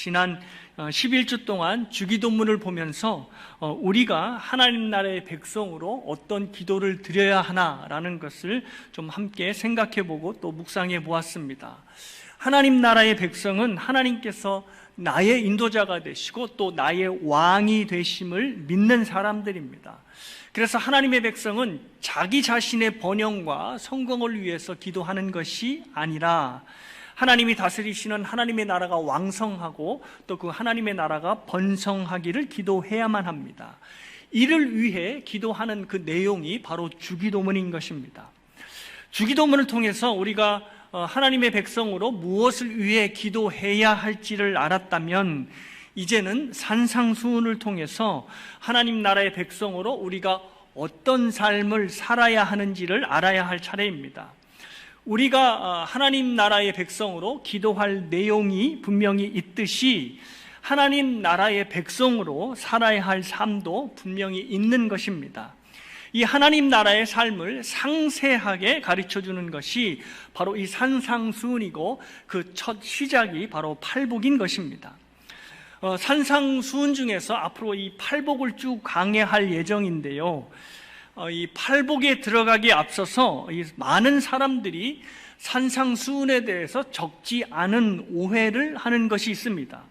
지난 11주 동안 주기도문을 보면서 우리가 하나님 나라의 백성으로 어떤 기도를 드려야 하나라는 것을 좀 함께 생각해보고 또 묵상해 보았습니다. 하나님 나라의 백성은 하나님께서 나의 인도자가 되시고 또 나의 왕이 되심을 믿는 사람들입니다. 그래서 하나님의 백성은 자기 자신의 번영과 성공을 위해서 기도하는 것이 아니라 하나님이 다스리시는 하나님의 나라가 왕성하고 또 그 하나님의 나라가 번성하기를 기도해야만 합니다. 이를 위해 기도하는 그 내용이 바로 주기도문인 것입니다. 주기도문을 통해서 우리가 하나님의 백성으로 무엇을 위해 기도해야 할지를 알았다면 이제는 산상수훈을 통해서 하나님 나라의 백성으로 우리가 어떤 삶을 살아야 하는지를 알아야 할 차례입니다. 우리가 하나님 나라의 백성으로 기도할 내용이 분명히 있듯이 하나님 나라의 백성으로 살아야 할 삶도 분명히 있는 것입니다. 이 하나님 나라의 삶을 상세하게 가르쳐주는 것이 바로 이 산상수훈이고 그 첫 시작이 바로 팔복인 것입니다. 산상수훈 중에서 앞으로 이 팔복을 쭉 강해할 예정인데요. 이 팔복에 들어가기에 앞서서 많은 사람들이 산상수훈에 대해서 적지 않은 오해를 하는 것이 있습니다.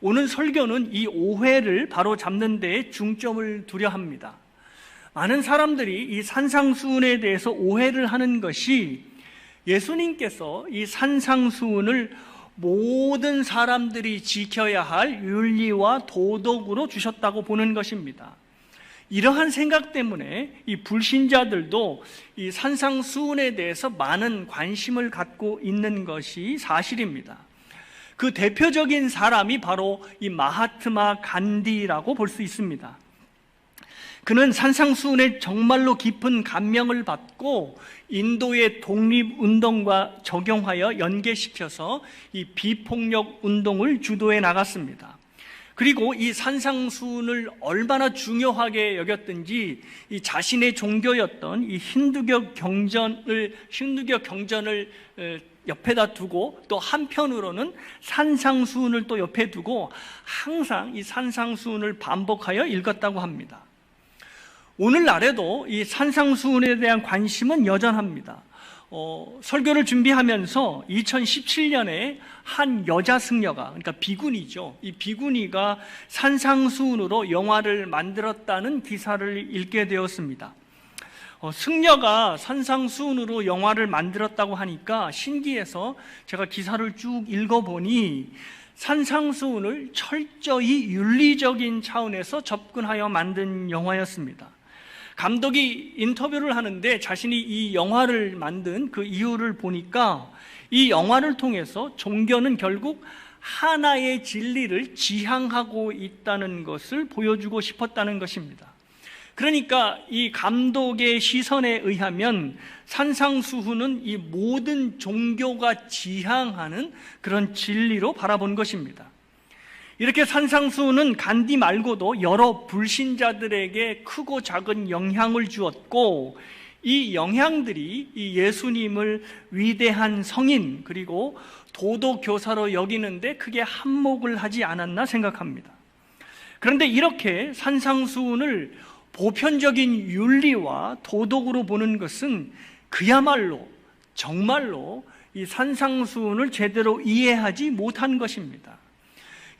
오늘 설교는 이 오해를 바로잡는 데에 중점을 두려 합니다. 많은 사람들이 이 산상수훈에 대해서 오해를 하는 것이 예수님께서 이 산상수훈을 모든 사람들이 지켜야 할 윤리와 도덕으로 주셨다고 보는 것입니다. 이러한 생각 때문에 이 불신자들도 이 산상수훈에 대해서 많은 관심을 갖고 있는 것이 사실입니다. 그 대표적인 사람이 바로 이 마하트마 간디라고 볼 수 있습니다. 그는 산상수훈에 정말로 깊은 감명을 받고 인도의 독립운동과 적용하여 연계시켜서 이 비폭력 운동을 주도해 나갔습니다. 그리고 이 산상수훈을 얼마나 중요하게 여겼든지 이 자신의 종교였던 이 힌두교 경전을 옆에다 두고 또 한편으로는 산상수훈을 또 옆에 두고 항상 이 산상수훈을 반복하여 읽었다고 합니다. 오늘날에도 이 산상수훈에 대한 관심은 여전합니다. 설교를 준비하면서 2017년에 한 여자 승려가, 그러니까 비구니죠. 이 비구니가 산상수훈으로 영화를 만들었다는 기사를 읽게 되었습니다. 승려가 산상수훈으로 영화를 만들었다고 하니까 신기해서 제가 기사를 쭉 읽어보니 산상수훈을 철저히 윤리적인 차원에서 접근하여 만든 영화였습니다. 감독이 인터뷰를 하는데 자신이 이 영화를 만든 그 이유를 보니까 이 영화를 통해서 종교는 결국 하나의 진리를 지향하고 있다는 것을 보여주고 싶었다는 것입니다. 그러니까 이 감독의 시선에 의하면 산상수훈은 이 모든 종교가 지향하는 그런 진리로 바라본 것입니다. 이렇게 산상수훈은 간디 말고도 여러 불신자들에게 크고 작은 영향을 주었고 이 영향들이 이 예수님을 위대한 성인 그리고 도덕교사로 여기는데 크게 한몫을 하지 않았나 생각합니다. 그런데 이렇게 산상수훈을 보편적인 윤리와 도덕으로 보는 것은 그야말로 정말로 이 산상수훈을 제대로 이해하지 못한 것입니다.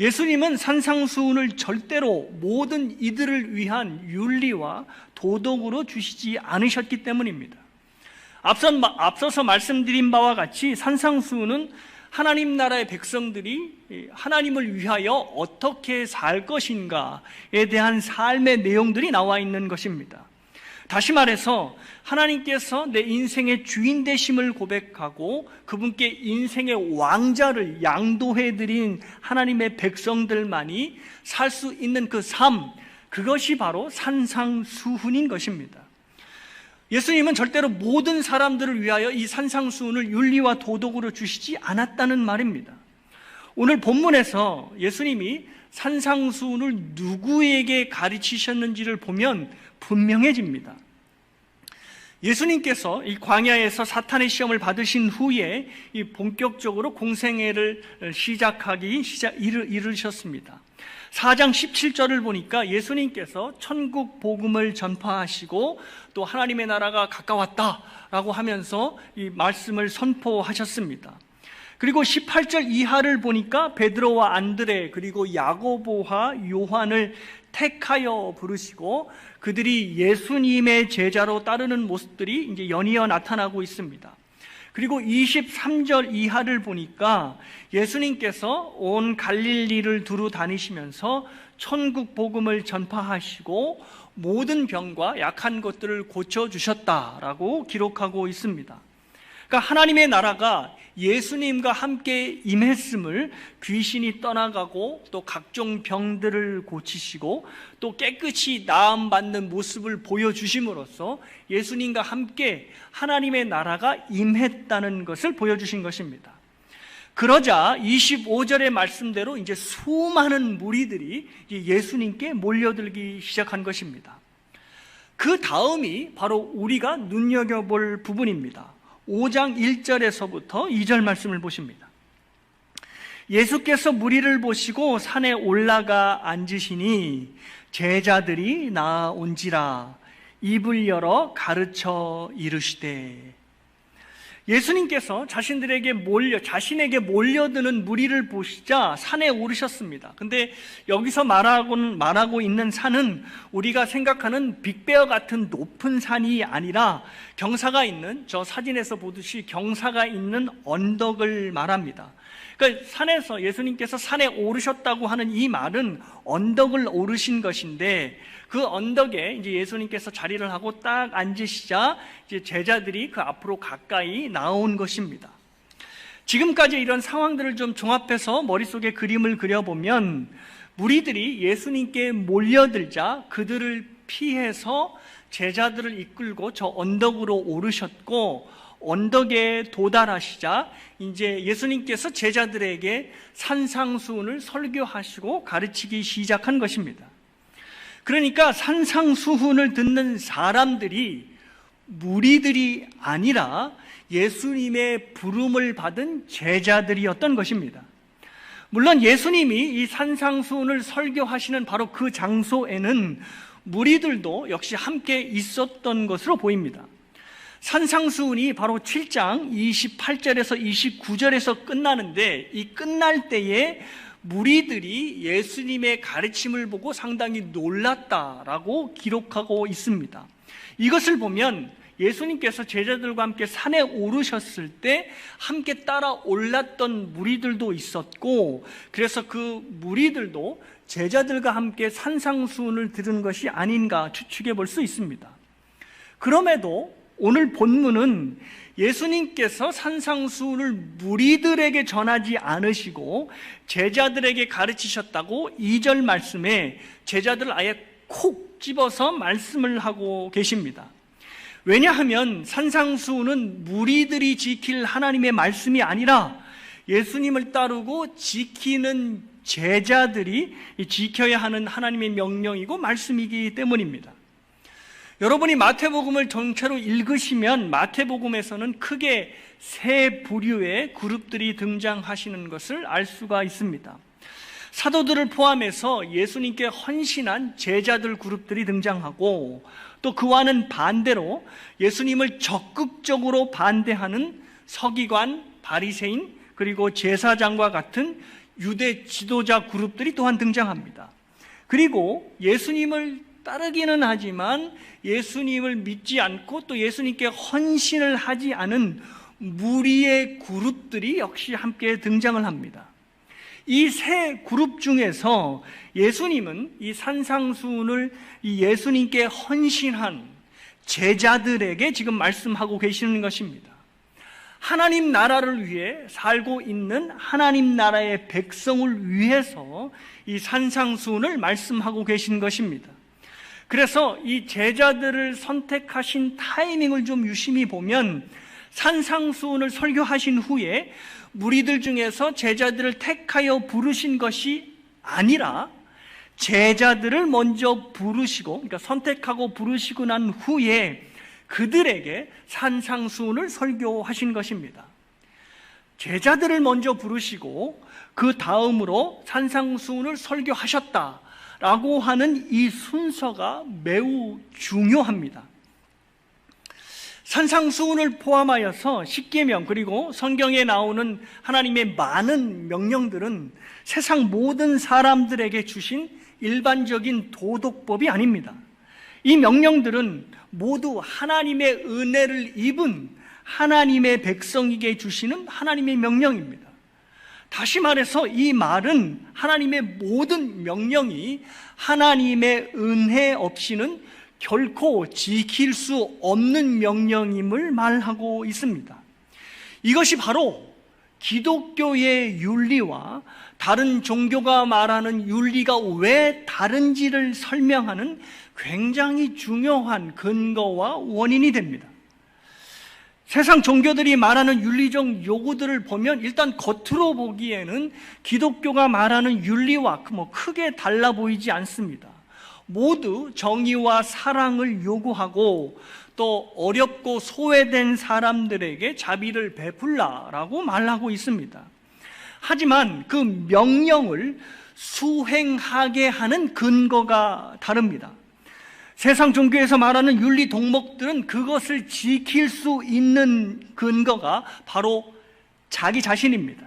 예수님은 산상수훈을 절대로 모든 이들을 위한 윤리와 도덕으로 주시지 않으셨기 때문입니다. 앞서서 말씀드린 바와 같이 산상수훈은 하나님 나라의 백성들이 하나님을 위하여 어떻게 살 것인가에 대한 삶의 내용들이 나와 있는 것입니다. 다시 말해서 하나님께서 내 인생의 주인 되심을 고백하고 그분께 인생의 왕자를 양도해드린 하나님의 백성들만이 살 수 있는 그 삶, 그것이 바로 산상수훈인 것입니다. 예수님은 절대로 모든 사람들을 위하여 이 산상수훈을 윤리와 도덕으로 주시지 않았다는 말입니다. 오늘 본문에서 예수님이 산상수훈을 누구에게 가르치셨는지를 보면 분명해집니다. 예수님께서 이 광야에서 사탄의 시험을 받으신 후에 이 본격적으로 공생애를 이르셨습니다. 4장 17절을 보니까 예수님께서 천국 복음을 전파하시고 또 하나님의 나라가 가까웠다라고 하면서 이 말씀을 선포하셨습니다. 그리고 18절 이하를 보니까 베드로와 안드레 그리고 야고보와 요한을 택하여 부르시고 그들이 예수님의 제자로 따르는 모습들이 이제 연이어 나타나고 있습니다. 그리고 23절 이하를 보니까 예수님께서 온 갈릴리를 두루 다니시면서 천국 복음을 전파하시고 모든 병과 약한 것들을 고쳐주셨다라고 기록하고 있습니다. 그러니까 하나님의 나라가 예수님과 함께 임했음을 귀신이 떠나가고 또 각종 병들을 고치시고 또 깨끗이 나음받는 모습을 보여주심으로써 예수님과 함께 하나님의 나라가 임했다는 것을 보여주신 것입니다. 그러자 25절의 말씀대로 이제 수많은 무리들이 예수님께 몰려들기 시작한 것입니다. 그 다음이 바로 우리가 눈여겨볼 부분입니다. 5장 1절에서부터 2절 말씀을 보십니다. 예수께서 무리를 보시고 산에 올라가 앉으시니 제자들이 나온지라 입을 열어 가르쳐 이르시되. 예수님께서 자신에게 몰려드는 무리를 보시자 산에 오르셨습니다. 근데 여기서 말하고 있는 산은 우리가 생각하는 빅베어 같은 높은 산이 아니라 경사가 있는, 저 사진에서 보듯이 경사가 있는 언덕을 말합니다. 그러니까 산에서 예수님께서 산에 오르셨다고 하는 이 말은 언덕을 오르신 것인데 그 언덕에 이제 예수님께서 자리를 하고 딱 앉으시자 이제 제자들이 그 앞으로 가까이 나온 것입니다. 지금까지 이런 상황들을 좀 종합해서 머릿속에 그림을 그려보면 무리들이 예수님께 몰려들자 그들을 피해서 제자들을 이끌고 저 언덕으로 오르셨고 언덕에 도달하시자 이제 예수님께서 제자들에게 산상수훈을 설교하시고 가르치기 시작한 것입니다. 그러니까 산상수훈을 듣는 사람들이 무리들이 아니라 예수님의 부름을 받은 제자들이었던 것입니다. 물론 예수님이 이 산상수훈을 설교하시는 바로 그 장소에는 무리들도 역시 함께 있었던 것으로 보입니다. 산상수훈이 바로 7장 28절에서 29절에서 끝나는데 이 끝날 때에 무리들이 예수님의 가르침을 보고 상당히 놀랐다라고 기록하고 있습니다. 이것을 보면 예수님께서 제자들과 함께 산에 오르셨을 때 함께 따라 올랐던 무리들도 있었고 그래서 그 무리들도 제자들과 함께 산상수훈을 들은 것이 아닌가 추측해 볼 수 있습니다. 그럼에도 오늘 본문은 예수님께서 산상수훈을 무리들에게 전하지 않으시고 제자들에게 가르치셨다고 2절 말씀에 제자들을 아예 콕 집어서 말씀을 하고 계십니다. 왜냐하면 산상수훈은 무리들이 지킬 하나님의 말씀이 아니라 예수님을 따르고 지키는 제자들이 지켜야 하는 하나님의 명령이고 말씀이기 때문입니다. 여러분이 마태복음을 전체로 읽으시면 마태복음에서는 크게 세 부류의 그룹들이 등장하시는 것을 알 수가 있습니다. 사도들을 포함해서 예수님께 헌신한 제자들 그룹들이 등장하고 또 그와는 반대로 예수님을 적극적으로 반대하는 서기관, 바리새인 그리고 제사장과 같은 유대 지도자 그룹들이 또한 등장합니다. 그리고 예수님을 따르기는 하지만 예수님을 믿지 않고 또 예수님께 헌신을 하지 않은 무리의 그룹들이 역시 함께 등장을 합니다. 이 세 그룹 중에서 예수님은 이 산상수훈을 이 예수님께 헌신한 제자들에게 지금 말씀하고 계시는 것입니다. 하나님 나라를 위해 살고 있는 하나님 나라의 백성을 위해서 이 산상수훈을 말씀하고 계신 것입니다. 그래서 이 제자들을 선택하신 타이밍을 좀 유심히 보면 산상수훈을 설교하신 후에 무리들 중에서 제자들을 택하여 부르신 것이 아니라 제자들을 먼저 부르시고, 그러니까 선택하고 부르시고 난 후에 그들에게 산상수훈을 설교하신 것입니다. 제자들을 먼저 부르시고 그 다음으로 산상수훈을 설교하셨다라고 하는 이 순서가 매우 중요합니다. 산상수훈을 포함하여서 십계명 그리고 성경에 나오는 하나님의 많은 명령들은 세상 모든 사람들에게 주신 일반적인 도덕법이 아닙니다. 이 명령들은 모두 하나님의 은혜를 입은 하나님의 백성에게 주시는 하나님의 명령입니다. 다시 말해서 이 말은 하나님의 모든 명령이 하나님의 은혜 없이는 결코 지킬 수 없는 명령임을 말하고 있습니다. 이것이 바로 기독교의 윤리와 다른 종교가 말하는 윤리가 왜 다른지를 설명하는 굉장히 중요한 근거와 원인이 됩니다. 세상 종교들이 말하는 윤리적 요구들을 보면 일단 겉으로 보기에는 기독교가 말하는 윤리와 크게 달라 보이지 않습니다. 모두 정의와 사랑을 요구하고 또 어렵고 소외된 사람들에게 자비를 베풀라라고 말하고 있습니다. 하지만 그 명령을 수행하게 하는 근거가 다릅니다. 세상 종교에서 말하는 윤리 덕목들은 그것을 지킬 수 있는 근거가 바로 자기 자신입니다.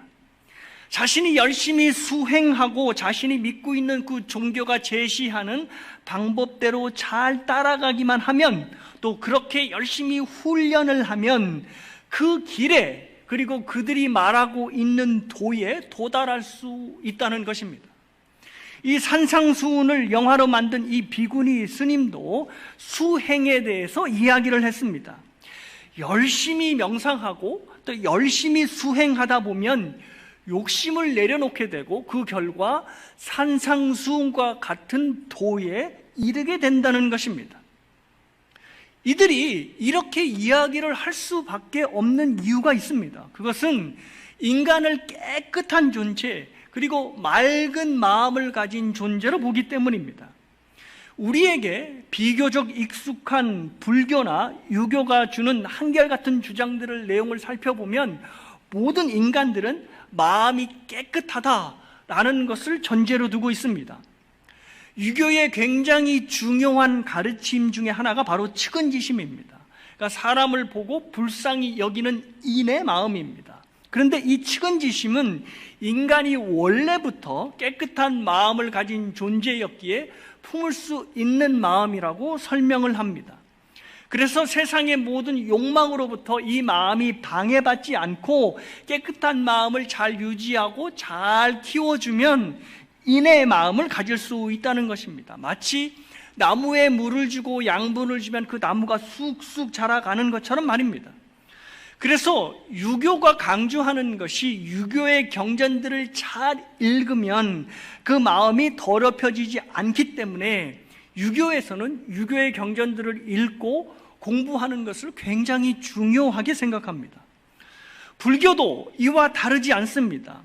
자신이 열심히 수행하고 자신이 믿고 있는 그 종교가 제시하는 방법대로 잘 따라가기만 하면, 또 그렇게 열심히 훈련을 하면 그 길에, 그리고 그들이 말하고 있는 도에 도달할 수 있다는 것입니다. 이 산상수훈을 영화로 만든 이 비구니 스님도 수행에 대해서 이야기를 했습니다. 열심히 명상하고 또 열심히 수행하다 보면 욕심을 내려놓게 되고 그 결과 산상수훈과 같은 도에 이르게 된다는 것입니다. 이들이 이렇게 이야기를 할 수밖에 없는 이유가 있습니다. 그것은 인간을 깨끗한 존재, 그리고 맑은 마음을 가진 존재로 보기 때문입니다. 우리에게 비교적 익숙한 불교나 유교가 주는 한결같은 주장들을 내용을 살펴보면 모든 인간들은 마음이 깨끗하다라는 것을 전제로 두고 있습니다. 유교의 굉장히 중요한 가르침 중에 하나가 바로 측은지심입니다. 그러니까 사람을 보고 불쌍히 여기는 인의 마음입니다. 그런데 이 측은지심은 인간이 원래부터 깨끗한 마음을 가진 존재였기에 품을 수 있는 마음이라고 설명을 합니다. 그래서 세상의 모든 욕망으로부터 이 마음이 방해받지 않고 깨끗한 마음을 잘 유지하고 잘 키워주면 인의 마음을 가질 수 있다는 것입니다. 마치 나무에 물을 주고 양분을 주면 그 나무가 쑥쑥 자라가는 것처럼 말입니다. 그래서 유교가 강조하는 것이 유교의 경전들을 잘 읽으면 그 마음이 더럽혀지지 않기 때문에 유교에서는 유교의 경전들을 읽고 공부하는 것을 굉장히 중요하게 생각합니다. 불교도 이와 다르지 않습니다.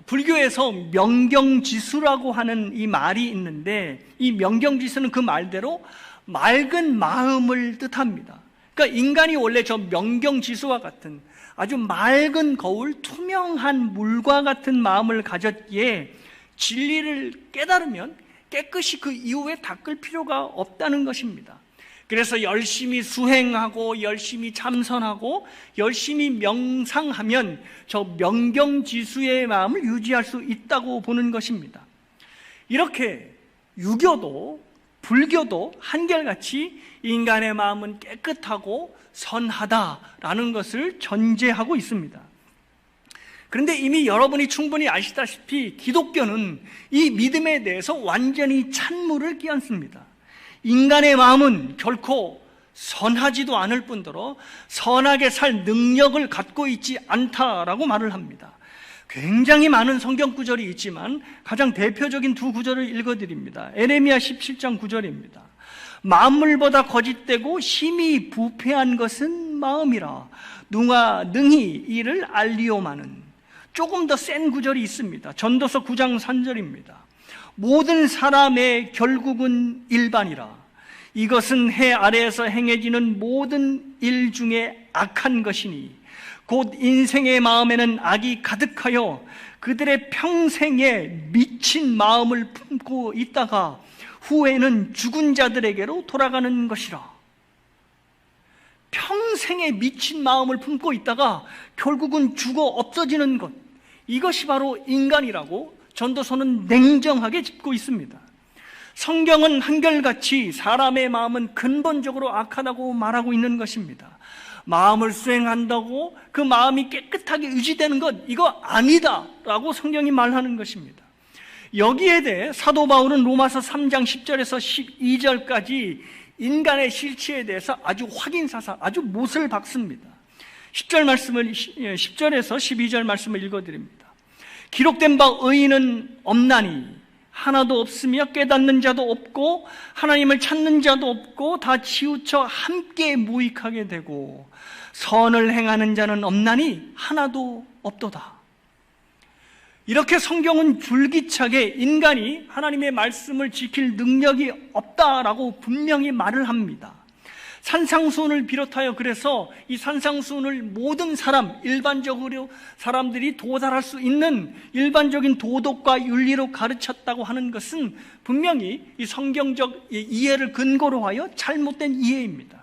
불교에서 명경지수라고 하는 이 말이 있는데, 이 명경지수는 그 말대로 맑은 마음을 뜻합니다. 그러니까 인간이 원래 저 명경지수와 같은 아주 맑은 거울, 투명한 물과 같은 마음을 가졌기에 진리를 깨달으면 깨끗이 그 이후에 닦을 필요가 없다는 것입니다. 그래서 열심히 수행하고 열심히 참선하고 열심히 명상하면 저 명경지수의 마음을 유지할 수 있다고 보는 것입니다. 이렇게 유교도 불교도 한결같이 인간의 마음은 깨끗하고 선하다라는 것을 전제하고 있습니다. 그런데 이미 여러분이 충분히 아시다시피 기독교는 이 믿음에 대해서 완전히 찬물을 끼얹습니다. 인간의 마음은 결코 선하지도 않을 뿐더러 선하게 살 능력을 갖고 있지 않다라고 말을 합니다. 굉장히 많은 성경 구절이 있지만 가장 대표적인 두 구절을 읽어드립니다. 에레미야 17장 9절입니다. 만물보다 거짓되고 심히 부패한 것은 마음이라 누가 능히 이를 알리오마는. 조금 더 센 구절이 있습니다. 전도서 9장 3절입니다. 모든 사람의 결국은 일반이라 이것은 해 아래에서 행해지는 모든 일 중에 악한 것이니 곧 인생의 마음에는 악이 가득하여 그들의 평생에 미친 마음을 품고 있다가 후에는 죽은 자들에게로 돌아가는 것이라. 평생에 미친 마음을 품고 있다가 결국은 죽어 없어지는 것, 이것이 바로 인간이라고 전도서는 냉정하게 짚고 있습니다. 성경은 한결같이 사람의 마음은 근본적으로 악하다고 말하고 있는 것입니다. 마음을 수행한다고 그 마음이 깨끗하게 유지되는 것, 이거 아니다 라고 성경이 말하는 것입니다. 여기에 대해 사도 바울은 로마서 3장 10절에서 12절까지 인간의 실체에 대해서 아주 확인사사, 아주 못을 박습니다. 10절에서 12절 말씀을 읽어드립니다. 기록된 바 의인은 없나니 하나도 없으며 깨닫는 자도 없고 하나님을 찾는 자도 없고 다 치우쳐 함께 무익하게 되고 선을 행하는 자는 없나니 하나도 없도다. 이렇게 성경은 줄기차게 인간이 하나님의 말씀을 지킬 능력이 없다라고 분명히 말을 합니다. 산상수훈을 비롯하여 그래서 이 산상수훈을 모든 사람, 일반적으로 사람들이 도달할 수 있는 일반적인 도덕과 윤리로 가르쳤다고 하는 것은 분명히 이 성경적 이해를 근거로 하여 잘못된 이해입니다.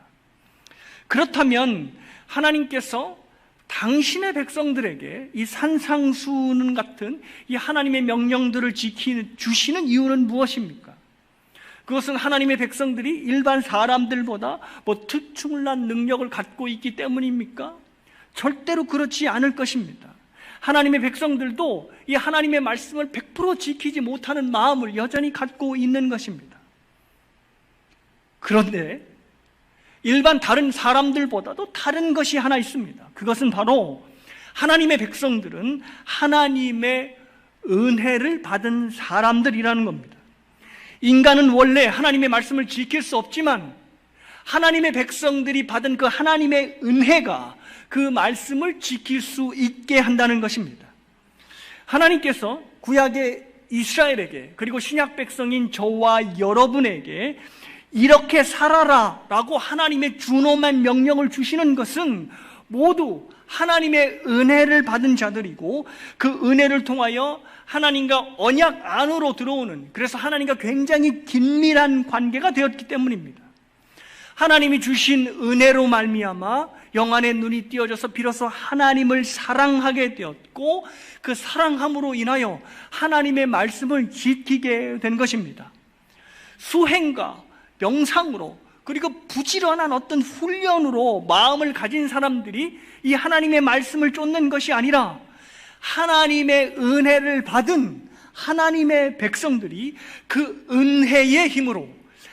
그렇다면 하나님께서 당신의 백성들에게 이 산상수훈 같은 이 하나님의 명령들을 주시는 이유는 무엇입니까? 그것은 하나님의 백성들이 일반 사람들보다 특출난 능력을 갖고 있기 때문입니까? 절대로 그렇지 않을 것입니다. 하나님의 백성들도 이 하나님의 말씀을 100% 지키지 못하는 마음을 여전히 갖고 있는 것입니다. 그런데 일반 다른 사람들보다도 다른 것이 하나 있습니다. 그것은 바로 하나님의 백성들은 하나님의 은혜를 받은 사람들이라는 겁니다. 인간은 원래 하나님의 말씀을 지킬 수 없지만 하나님의 백성들이 받은 그 하나님의 은혜가 그 말씀을 지킬 수 있게 한다는 것입니다. 하나님께서 구약의 이스라엘에게 그리고 신약 백성인 저와 여러분에게 이렇게 살아라 라고 하나님의 준엄한 명령을 주시는 것은 모두 하나님의 은혜를 받은 자들이고 그 은혜를 통하여 하나님과 언약 안으로 들어오는, 그래서 하나님과 굉장히 긴밀한 관계가 되었기 때문입니다. 하나님이 주신 은혜로 말미암아 영안의 눈이 띄어져서 비로소 하나님을 사랑하게 되었고 그 사랑함으로 인하여 하나님의 말씀을 지키게 된 것입니다. 수행과 명상으로 그리고 부지런한 어떤 훈련으로 마음을 가진 사람들이 이 하나님의 말씀을 쫓는 것이 아니라 하나님의 은혜를 받은 하나님의 백성들이 그 은혜의 힘으로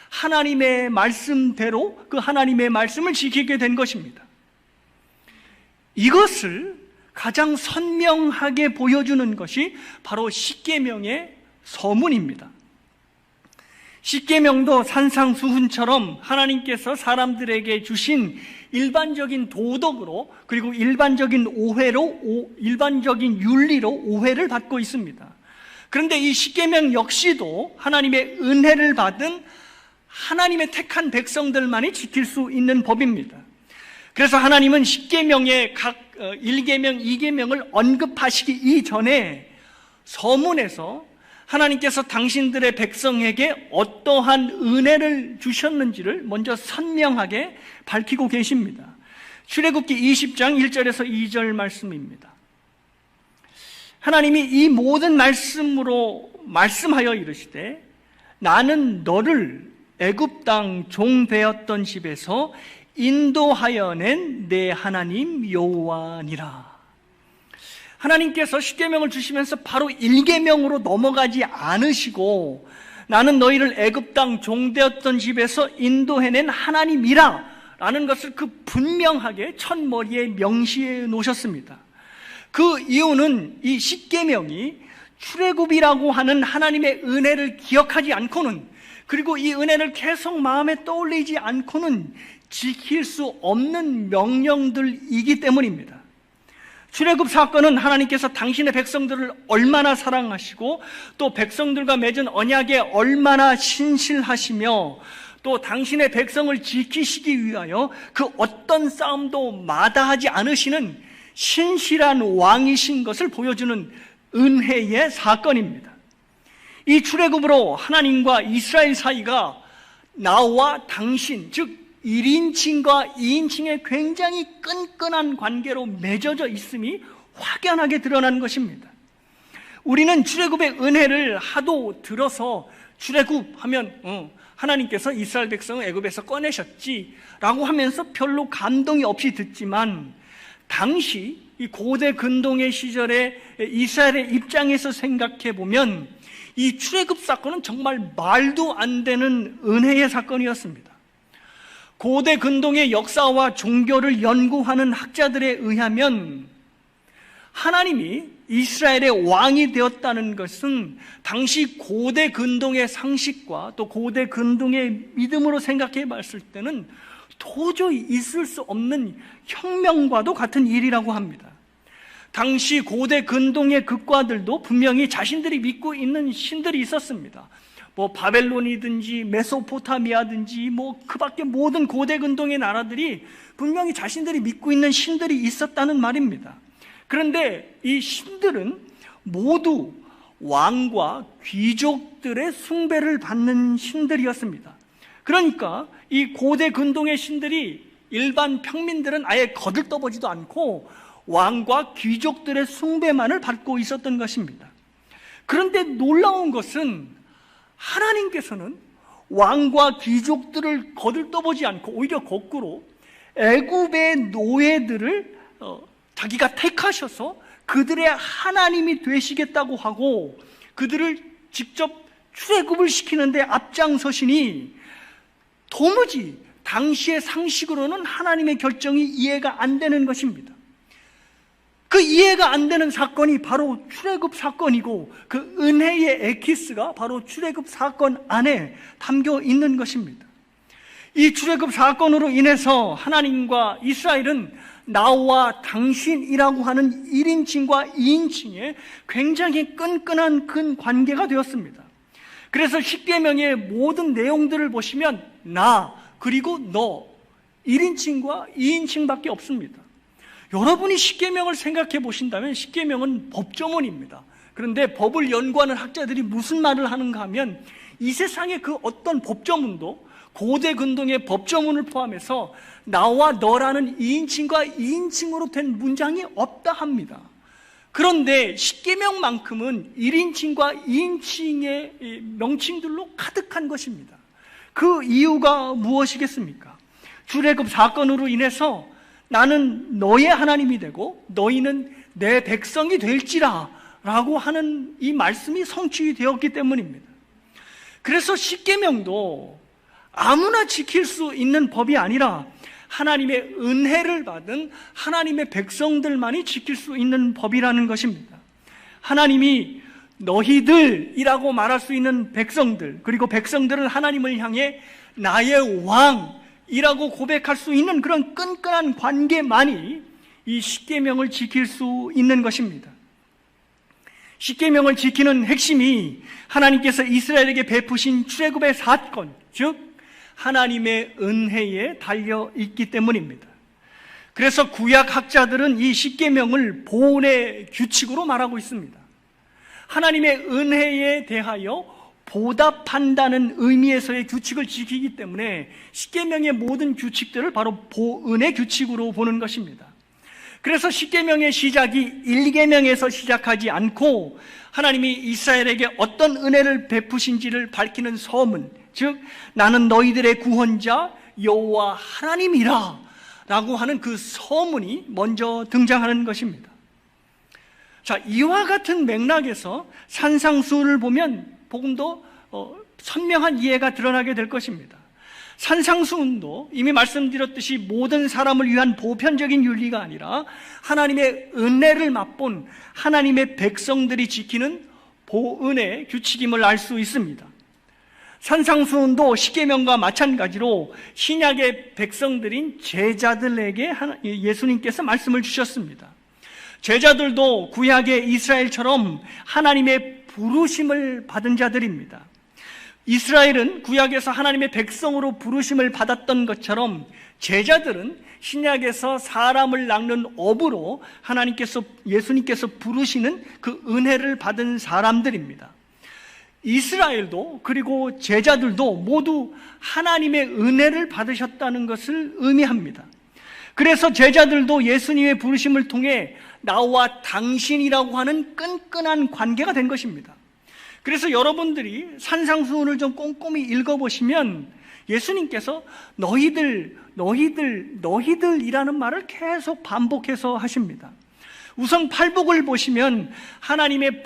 하나님의 말씀대로 그 하나님의 말씀을 지키게 된 것입니다. 이것을 가장 선명하게 보여주는 것이 바로 십계명의 서문입니다. 십계명도 산상수훈처럼 하나님께서 사람들에게 주신 일반적인 도덕으로 그리고 일반적인 일반적인 윤리로 오해를 받고 있습니다. 그런데 이 십계명 역시도 하나님의 은혜를 받은 하나님의 택한 백성들만이 지킬 수 있는 법입니다. 그래서 하나님은 십계명의 각 1계명, 2계명을 언급하시기 이전에 서문에서 하나님께서 당신들의 백성에게 어떠한 은혜를 주셨는지를 먼저 선명하게 밝히고 계십니다. 출애굽기 20장 1절에서 2절 말씀입니다. 하나님이 이 모든 말씀으로 말씀하여 이르시되 나는 너를 애굽 땅 종 되었던 집에서 인도하여 낸 내 하나님 여호와니라. 하나님께서 십계명을 주시면서 바로 1계명으로 넘어가지 않으시고 나는 너희를 애굽 땅 종되었던 집에서 인도해낸 하나님이라 라는 것을 그 분명하게 첫머리에 명시해 놓으셨습니다. 그 이유는 이 십계명이 출애굽이라고 하는 하나님의 은혜를 기억하지 않고는, 그리고 이 은혜를 계속 마음에 떠올리지 않고는 지킬 수 없는 명령들이기 때문입니다. 출애굽 사건은 하나님께서 당신의 백성들을 얼마나 사랑하시고 또 백성들과 맺은 언약에 얼마나 신실하시며 또 당신의 백성을 지키시기 위하여 그 어떤 싸움도 마다하지 않으시는 신실한 왕이신 것을 보여주는 은혜의 사건입니다. 이 출애굽으로 하나님과 이스라엘 사이가 나와 당신, 즉 1인칭과 2인칭의 굉장히 끈끈한 관계로 맺어져 있음이 확연하게 드러난 것입니다. 우리는 출애굽의 은혜를 하도 들어서 출애굽하면 하나님께서 이스라엘 백성을 애굽에서 꺼내셨지라고 하면서 별로 감동이 없이 듣지만, 당시 이 고대 근동의 시절에 이스라엘의 입장에서 생각해 보면 이 출애굽 사건은 정말 말도 안 되는 은혜의 사건이었습니다. 고대 근동의 역사와 종교를 연구하는 학자들에 의하면 하나님이 이스라엘의 왕이 되었다는 것은 당시 고대 근동의 상식과 또 고대 근동의 믿음으로 생각해 봤을 때는 도저히 있을 수 없는 혁명과도 같은 일이라고 합니다. 당시 고대 근동의 국가들도 분명히 자신들이 믿고 있는 신들이 있었습니다. 바벨론이든지 메소포타미아든지 그 밖에 모든 고대 근동의 나라들이 분명히 자신들이 믿고 있는 신들이 있었다는 말입니다. 그런데 이 신들은 모두 왕과 귀족들의 숭배를 받는 신들이었습니다. 그러니까 이 고대 근동의 신들이 일반 평민들은 아예 거들떠보지도 않고 왕과 귀족들의 숭배만을 받고 있었던 것입니다. 그런데 놀라운 것은 하나님께서는 왕과 귀족들을 거들떠보지 않고 오히려 거꾸로 애굽의 노예들을 자기가 택하셔서 그들의 하나님이 되시겠다고 하고 그들을 직접 출애굽을 시키는데 앞장서시니 도무지 당시의 상식으로는 하나님의 결정이 이해가 안 되는 것입니다. 그 이해가 안 되는 사건이 바로 출애굽 사건이고 그 은혜의 엑기스가 바로 출애굽 사건 안에 담겨 있는 것입니다. 이 출애굽 사건으로 인해서 하나님과 이스라엘은 나와 당신이라고 하는 1인칭과 2인칭의 굉장히 끈끈한 큰 관계가 되었습니다. 그래서 십계명의 모든 내용들을 보시면 나 그리고 너 1인칭과 2인칭밖에 없습니다. 여러분이 십계명을 생각해 보신다면 십계명은 법조문입니다. 그런데 법을 연구하는 학자들이 무슨 말을 하는가 하면 이 세상의 그 어떤 법조문도 고대 근동의 법조문을 포함해서 나와 너라는 2인칭과 2인칭으로 된 문장이 없다 합니다. 그런데 십계명만큼은 1인칭과 2인칭의 명칭들로 가득한 것입니다. 그 이유가 무엇이겠습니까? 출애굽 사건으로 인해서 나는 너의 하나님이 되고 너희는 내 백성이 될지라 라고 하는 이 말씀이 성취되었기 때문입니다. 그래서 십계명도 아무나 지킬 수 있는 법이 아니라 하나님의 은혜를 받은 하나님의 백성들만이 지킬 수 있는 법이라는 것입니다. 하나님이 너희들이라고 말할 수 있는 백성들, 그리고 백성들은 하나님을 향해 나의 왕이라고 고백할 수 있는 그런 끈끈한 관계만이 이 십계명을 지킬 수 있는 것입니다. 십계명을 지키는 핵심이 하나님께서 이스라엘에게 베푸신 출애굽의 사건, 즉 하나님의 은혜에 달려 있기 때문입니다. 그래서 구약 학자들은 이 십계명을 보온의 규칙으로 말하고 있습니다. 하나님의 은혜에 대하여 보답한다는 의미에서의 규칙을 지키기 때문에 십계명의 모든 규칙들을 바로 보은의 규칙으로 보는 것입니다. 그래서 십계명의 시작이 1계명에서 시작하지 않고 하나님이 이스라엘에게 어떤 은혜를 베푸신지를 밝히는 서문, 즉 나는 너희들의 구원자 여호와 하나님이라 라고 하는 그 서문이 먼저 등장하는 것입니다. 자, 이와 같은 맥락에서 산상수훈을 보면 조금 더 선명한 이해가 드러나게 될 것입니다. 산상수훈도 이미 말씀드렸듯이 모든 사람을 위한 보편적인 윤리가 아니라 하나님의 은혜를 맛본 하나님의 백성들이 지키는 보은의 규칙임을 알 수 있습니다. 산상수훈도 십계명과 마찬가지로 신약의 백성들인 제자들에게 예수님께서 말씀을 주셨습니다. 제자들도 구약의 이스라엘처럼 하나님의 부르심을 받은 자들입니다. 이스라엘은 구약에서 하나님의 백성으로 부르심을 받았던 것처럼 제자들은 신약에서 사람을 낚는 업으로 예수님께서 부르시는 그 은혜를 받은 사람들입니다. 이스라엘도 그리고 제자들도 모두 하나님의 은혜를 받으셨다는 것을 의미합니다. 그래서 제자들도 예수님의 부르심을 통해 나와 당신이라고 하는 끈끈한 관계가 된 것입니다. 그래서 여러분들이 산상수훈을 좀 꼼꼼히 읽어보시면 예수님께서 너희들이라는 말을 계속 반복해서 하십니다. 우선 팔복을 보시면 하나님의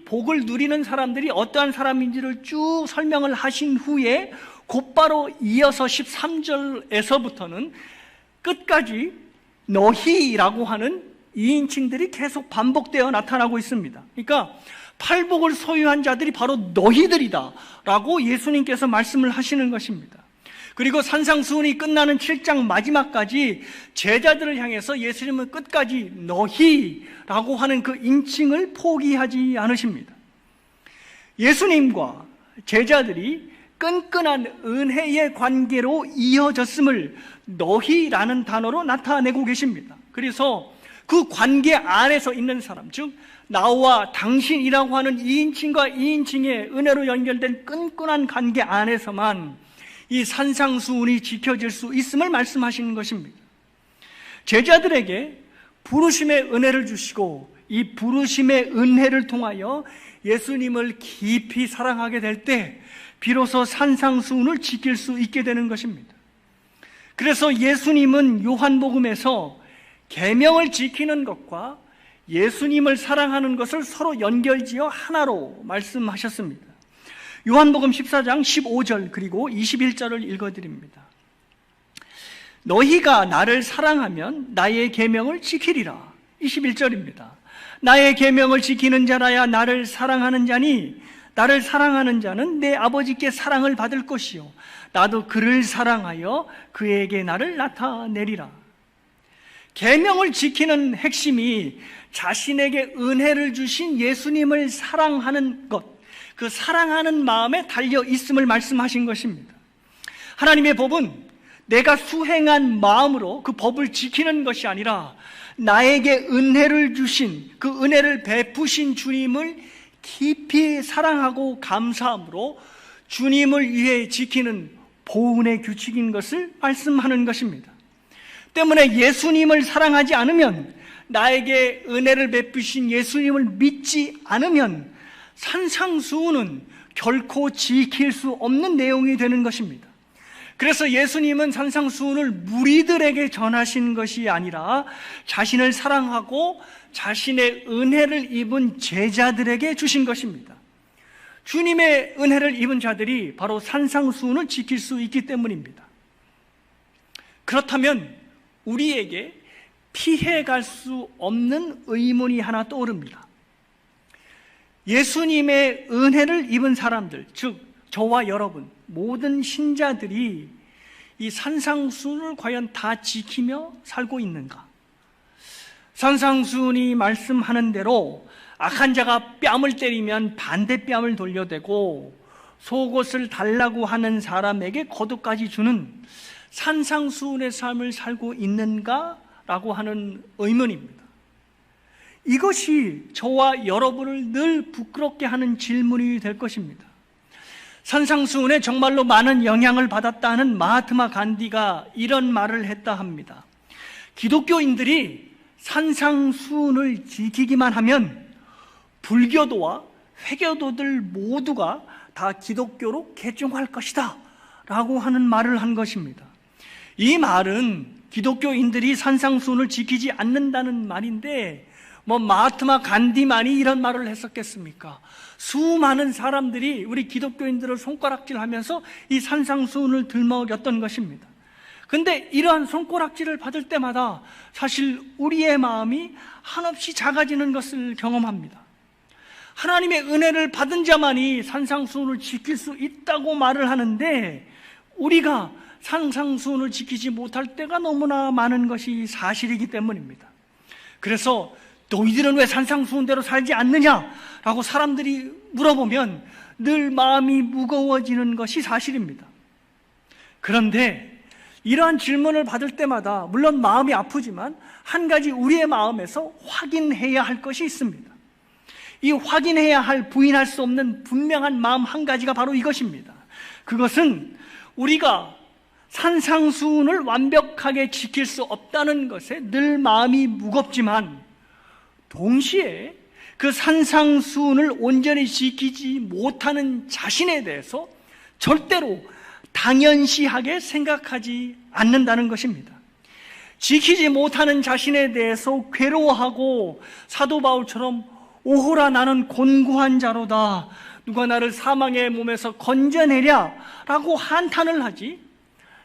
복을 누리는 사람들이 어떠한 사람인지를 쭉 설명을 하신 후에 곧바로 이어서 13절에서부터는 끝까지 너희라고 하는 2인칭들이 계속 반복되어 나타나고 있습니다. 그러니까 팔복을 소유한 자들이 바로 너희들이다 라고 예수님께서 말씀을 하시는 것입니다. 그리고 산상수훈이 끝나는 7장 마지막까지 제자들을 향해서 예수님은 끝까지 너희라고 하는 그 인칭을 포기하지 않으십니다. 예수님과 제자들이 끈끈한 은혜의 관계로 이어졌음을 너희라는 단어로 나타내고 계십니다. 그래서 그 관계 안에서 있는 사람, 즉 나와 당신이라고 하는 2인칭과 2인칭의 은혜로 연결된 끈끈한 관계 안에서만 이 산상수훈이 지켜질 수 있음을 말씀하시는 것입니다. 제자들에게 부르심의 은혜를 주시고 이 부르심의 은혜를 통하여 예수님을 깊이 사랑하게 될 때 비로소 산상수훈을 지킬 수 있게 되는 것입니다. 그래서 예수님은 요한복음에서 계명을 지키는 것과 예수님을 사랑하는 것을 서로 연결지어 하나로 말씀하셨습니다. 요한복음 14장 15절 그리고 21절을 읽어드립니다. 너희가 나를 사랑하면 나의 계명을 지키리라. 21절입니다. 나의 계명을 지키는 자라야 나를 사랑하는 자니 나를 사랑하는 자는 내 아버지께 사랑을 받을 것이요 나도 그를 사랑하여 그에게 나를 나타내리라. 계명을 지키는 핵심이 자신에게 은혜를 주신 예수님을 사랑하는 것, 그 사랑하는 마음에 달려 있음을 말씀하신 것입니다. 하나님의 법은 내가 수행한 마음으로 그 법을 지키는 것이 아니라 나에게 은혜를 주신, 그 은혜를 베푸신 주님을 깊이 사랑하고 감사함으로 주님을 위해 지키는 보은의 규칙인 것을 말씀하는 것입니다. 때문에 예수님을 사랑하지 않으면, 나에게 은혜를 베푸신 예수님을 믿지 않으면 산상수훈은 결코 지킬 수 없는 내용이 되는 것입니다. 그래서 예수님은 산상수훈을 무리들에게 전하신 것이 아니라 자신을 사랑하고 자신의 은혜를 입은 제자들에게 주신 것입니다. 주님의 은혜를 입은 자들이 바로 산상수훈을 지킬 수 있기 때문입니다. 그렇다면 우리에게 피해갈 수 없는 의문이 하나 떠오릅니다. 예수님의 은혜를 입은 사람들, 즉 저와 여러분 모든 신자들이 이 산상수훈을 과연 다 지키며 살고 있는가? 산상수훈이 말씀하는 대로 악한 자가 뺨을 때리면 반대 뺨을 돌려대고 속옷을 달라고 하는 사람에게 겉옷까지 주는 산상수훈의 삶을 살고 있는가라고 하는 의문입니다. 이것이 저와 여러분을 늘 부끄럽게 하는 질문이 될 것입니다. 산상수훈에 정말로 많은 영향을 받았다는 마하트마 간디가 이런 말을 했다 합니다. 기독교인들이 산상수훈을 지키기만 하면 불교도와 회교도들 모두가 다 기독교로 개종할 것이다 라고 하는 말을 한 것입니다. 이 말은 기독교인들이 산상수훈을 지키지 않는다는 말인데 마하트마 간디만이 이런 말을 했었겠습니까? 수많은 사람들이 우리 기독교인들을 손가락질하면서 이 산상수훈을 들먹였던 것입니다. 근데 이러한 손가락질을 받을 때마다 사실 우리의 마음이 한없이 작아지는 것을 경험합니다. 하나님의 은혜를 받은 자만이 산상수훈을 지킬 수 있다고 말을 하는데 우리가 산상수훈을 지키지 못할 때가 너무나 많은 것이 사실이기 때문입니다. 그래서 너희들은 왜 산상수훈대로 살지 않느냐라고 사람들이 물어보면 늘 마음이 무거워지는 것이 사실입니다. 그런데 이러한 질문을 받을 때마다 물론 마음이 아프지만 한 가지 우리의 마음에서 확인해야 할 것이 있습니다. 이 확인해야 할, 부인할 수 없는 분명한 마음 한 가지가 바로 이것입니다. 그것은 우리가 산상수훈을 완벽하게 지킬 수 없다는 것에 늘 마음이 무겁지만 동시에 그 산상수훈을 온전히 지키지 못하는 자신에 대해서 절대로 당연시하게 생각하지 않는다는 것입니다. 지키지 못하는 자신에 대해서 괴로워하고 사도 바울처럼 오호라 나는 곤고한 자로다, 누가 나를 사망의 몸에서 건져내랴 라고 한탄을 하지,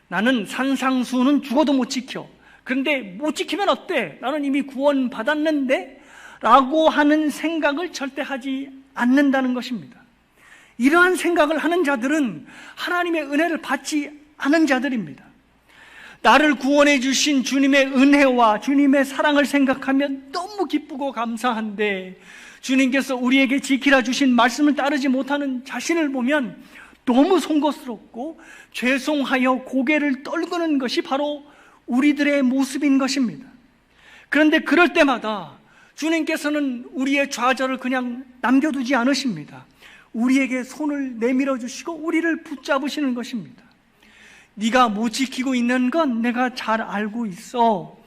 나는 산상수훈은 죽어도 못 지켜, 그런데 못 지키면 어때? 나는 이미 구원받았는데? 라고 하는 생각을 절대 하지 않는다는 것입니다. 이러한 생각을 하는 자들은 하나님의 은혜를 받지 않은 자들입니다. 나를 구원해 주신 주님의 은혜와 주님의 사랑을 생각하면 너무 기쁘고 감사한데, 주님께서 우리에게 지키라 주신 말씀을 따르지 못하는 자신을 보면 너무 송구스럽고 죄송하여 고개를 떨구는 것이 바로 우리들의 모습인 것입니다. 그런데 그럴 때마다 주님께서는 우리의 좌절을 그냥 남겨두지 않으십니다. 우리에게 손을 내밀어 주시고 우리를 붙잡으시는 것입니다. 네가 못 지키고 있는 건 내가 잘 알고 있어.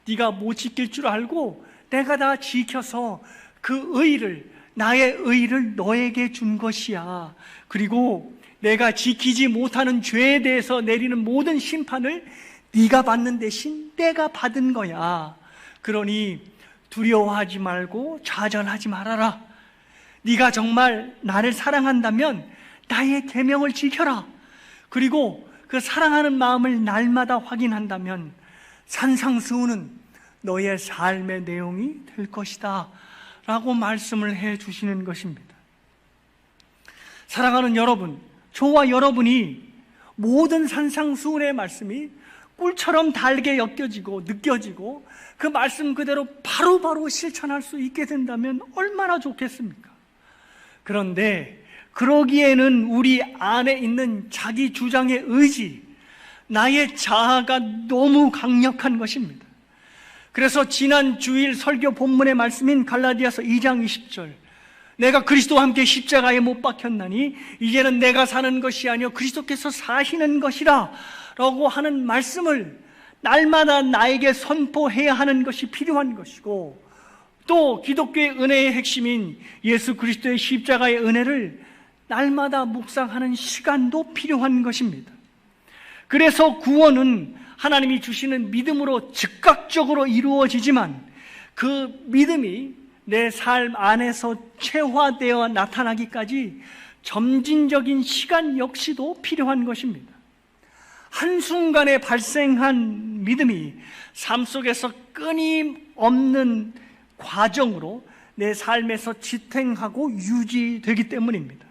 네가 못 지킬 줄 알고 내가 다 지켜서 그 의를, 나의 의를 너에게 준 것이야. 그리고 내가 지키지 못하는 죄에 대해서 내리는 모든 심판을 네가 받는 대신 내가 받은 거야. 그러니 두려워하지 말고 좌절하지 말아라. 네가 정말 나를 사랑한다면 나의 계명을 지켜라. 그리고 그 사랑하는 마음을 날마다 확인한다면 산상수훈은 너의 삶의 내용이 될 것이다 라고 말씀을 해 주시는 것입니다. 사랑하는 여러분, 저와 여러분이 모든 산상수훈의 말씀이 꿀처럼 달게 엮여지고 느껴지고 그 말씀 그대로 바로바로 실천할 수 있게 된다면 얼마나 좋겠습니까? 그런데 그러기에는 우리 안에 있는 자기 주장의 의지, 나의 자아가 너무 강력한 것입니다. 그래서 지난 주일 설교 본문의 말씀인 갈라디아서 2장 20절, 내가 그리스도와 함께 십자가에 못 박혔나니 이제는 내가 사는 것이 아니요 그리스도께서 사시는 것이라 라고 하는 말씀을 날마다 나에게 선포해야 하는 것이 필요한 것이고, 또 기독교의 은혜의 핵심인 예수 그리스도의 십자가의 은혜를 날마다 묵상하는 시간도 필요한 것입니다. 그래서 구원은 하나님이 주시는 믿음으로 즉각적으로 이루어지지만 그 믿음이 내 삶 안에서 체화되어 나타나기까지 점진적인 시간 역시도 필요한 것입니다. 한순간에 발생한 믿음이 삶 속에서 끊임없는 과정으로 내 삶에서 지탱하고 유지되기 때문입니다.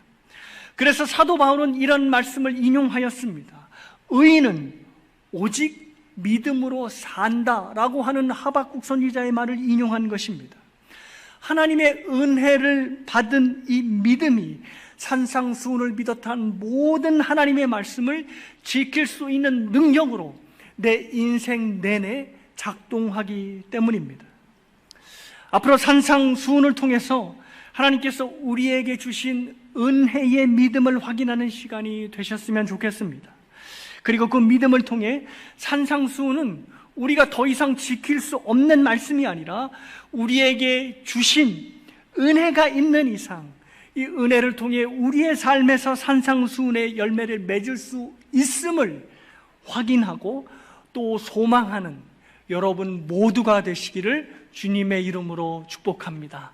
그래서 사도 바울은 이런 말씀을 인용하였습니다. 의인은 오직 믿음으로 산다라고 하는 하박국 선지자의 말을 인용한 것입니다. 하나님의 은혜를 받은 이 믿음이 산상수훈을 비롯한 모든 하나님의 말씀을 지킬 수 있는 능력으로 내 인생 내내 작동하기 때문입니다. 앞으로 산상수훈을 통해서 하나님께서 우리에게 주신 은혜의 믿음을 확인하는 시간이 되셨으면 좋겠습니다. 그리고 그 믿음을 통해 산상수훈은 우리가 더 이상 지킬 수 없는 말씀이 아니라 우리에게 주신 은혜가 있는 이상 이 은혜를 통해 우리의 삶에서 산상수훈의 열매를 맺을 수 있음을 확인하고 또 소망하는 여러분 모두가 되시기를 주님의 이름으로 축복합니다.